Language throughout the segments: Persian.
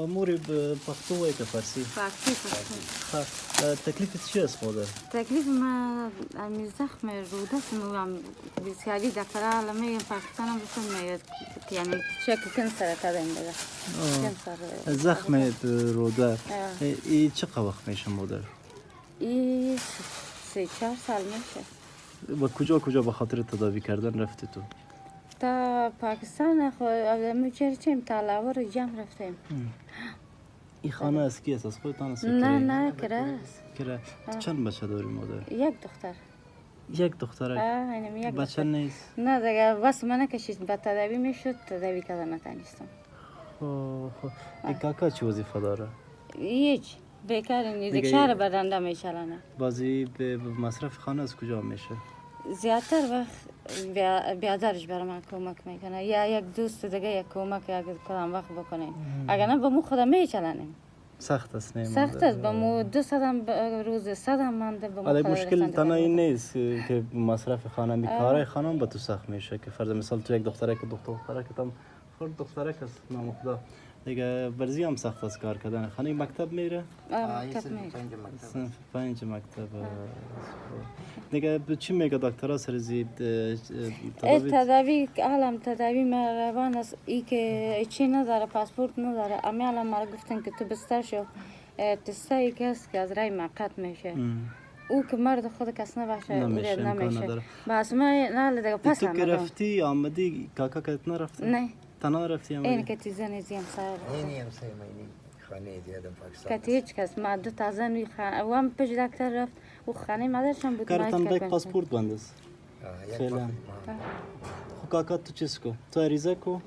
موری به پښتو وایي که فارسی؟ فارسی پښتو. تکلیفت چی است مادر؟ تکلیف ما از زخم روده هم بسیاری دکتر عالمه پاکستان هم بسن میاد یعنی شک کنسر داریم بده. زخم روده ای چقدر وقت میشه مادر؟ ای 3-4 سال میشه. و کجا به خاطر تداوی کردن رفتی تو؟ تا پاکستان خود چرچیم تا لاور جمع رفتیم. این خانه از کی است؟ از خودتان است؟ نه کرا است. کرا. چند بچه داری مادر؟ یک دختر. یک دخترک؟ اینم یک بچه نیست؟ نه دیگه بس من کشید به تداوی میشد تداوی کردن نتونستم. خب این کاکا چی وظیفه داره؟ هیچ بیکار نیست. شهر برنده میشلانه. بازی به مصرف خانه از کجا میشه؟ زیادتر وقت بیادرش برای من کمک میکنه یا یک دوست دیگه یک کمک اگر کدام وقت بکنیم اگر نه به مو خودم میچلنیم. سخت است نه؟ سخت است به مو 200 روز 100 مانده به مو ولی مشکل تنها این نیست که مصرف خانه می کارای خانم به تو سخت میشه که فرض مثال تو یک دخترک هم خود دخترک است نام خدا دیگه برزی هم سخت است کار کردن خانه مکتب میره؟ مکتب میره. صنف 5 مکتب. دیگه چی میگه دکترها سر زید تداوی عالم تداوی ما روان است ای که چی نداره پاسپورت نداره اما الان ما گفتن که تو بستر شو تستایی که است که از رای موقت میشه او که مرد خود کس نباشه نمیشه بس ما نه دیگه پس تو که رفتی آمدی کاکا کت نرفتی؟ نه تنها رفتی آمدی؟ این که تیزنی زیم سر اینی هم سه ماینی خانه دیدم پاکستان که هیچ کس ما دو تا زن و هم پیش دکتر رفت و خانه مادرشان بود کارتان بیک پاسپورت بند است فعلا. خب کاکا تو چیز کو تو عریضه کو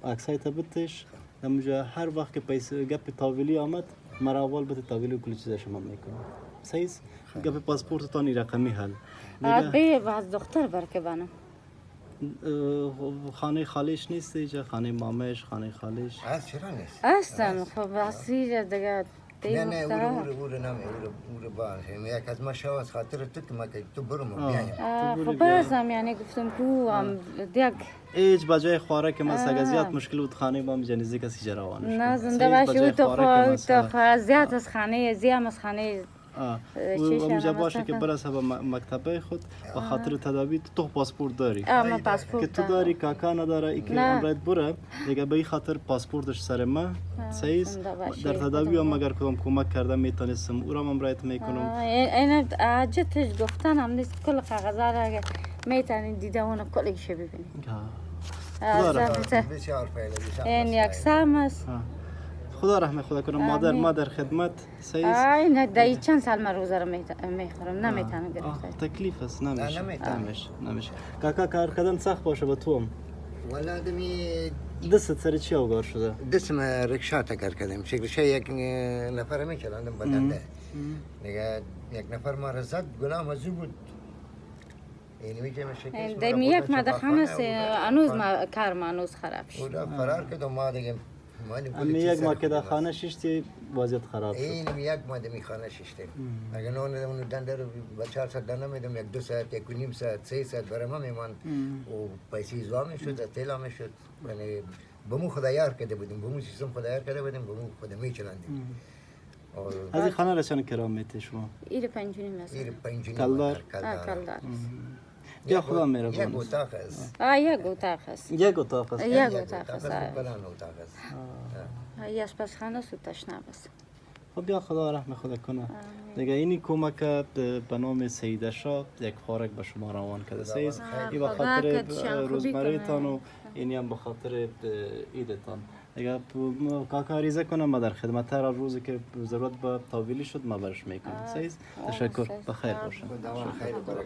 عکسای تبتش نموجه هر وقت که پیسه گپ تاویلی آمد مرا اول بده تاویلی کلی چیزا شما میکنم صحیح گپ پاسپورت تانی رقمی حل به باز دختر برکه بانم خانه خالیش نیست اینجا خانه مامش خانه خالیش چرا نیست هستن خب اصیل دیگه نه او بار هم یک از ما شو از خاطر تو ما که تو برو ما بیایم خب بازم یعنی گفتم کو هم دیگ ایج بجای خواره که ما سگزیات مشکل بود خانه ما میجنیزی کسی جراوانش نه زنده باشی تو زیاد از خانه زیام از خانه اونجا باشه که برسه به مکتبه خود و خاطر تداوی تو پاسپورت داری ما پاسپورت که تو داری کاکا نداره ای که امرت بره دیگه به این خاطر پاسپورتش سر ما صحیح در تداوی هم اگر کدام کمک کرده میتونستم او را امرت میکنم این عجتش گفتن هم نیست کل کاغذا را اگر میتونید دیده اون کلش ببینید این یک سهم است خدا رحمه خدا کنه ما در خدمت صحیح نه دایی چند سال من روزه رو میخورم نمیتونم گرفته تکلیف است نمیشه کاکا کار کردن سخت باشه با تو هم والا دمی دست سر چی اوگار شده؟ دستم رکشا تا کار کردم رکشا یک نفر میچلاندم بدنده دیگه یک نفر ما را زد گلام ازو بود دمی یک مدخانه است انوز کار ما انوز خراب شد او فرار کرد و ما دیگه امی یک ما که در خانه شیشتی وضعیت خراب شد این یک ما دمی خانه شیشتیم اگر نه اون دنده رو با 4 ساعت دنده میدم یک 2 ساعت یک و نیم ساعت 3 ساعت برای ما میمان و پیسی زوا میشد تیلا میشد یعنی بمو خدا یار کرده بودیم بمو سیستم خدا یار کرده بودیم بمو خدا میچلاندیم از این خانه را چند کرام میتی شما؟ ایره 5 و نیم است کلدار یا خدا مهربان یک اتاق است یک اتاق است یک اتاق است یک آشپزخانه است و تشناب است خب یا خدا رحم خدا کنه دیگه اینی کمک به نام سیده شاه یک خارک به شما روان کرده سیز این به خاطر روزمریتان و اینی هم به خاطر عیدتان دیگه کاکا عریضه کنم ما در خدمت هر روزی که ضرورت به تاویلی شد ما برش میکنم سیز تشکر بخیر باشم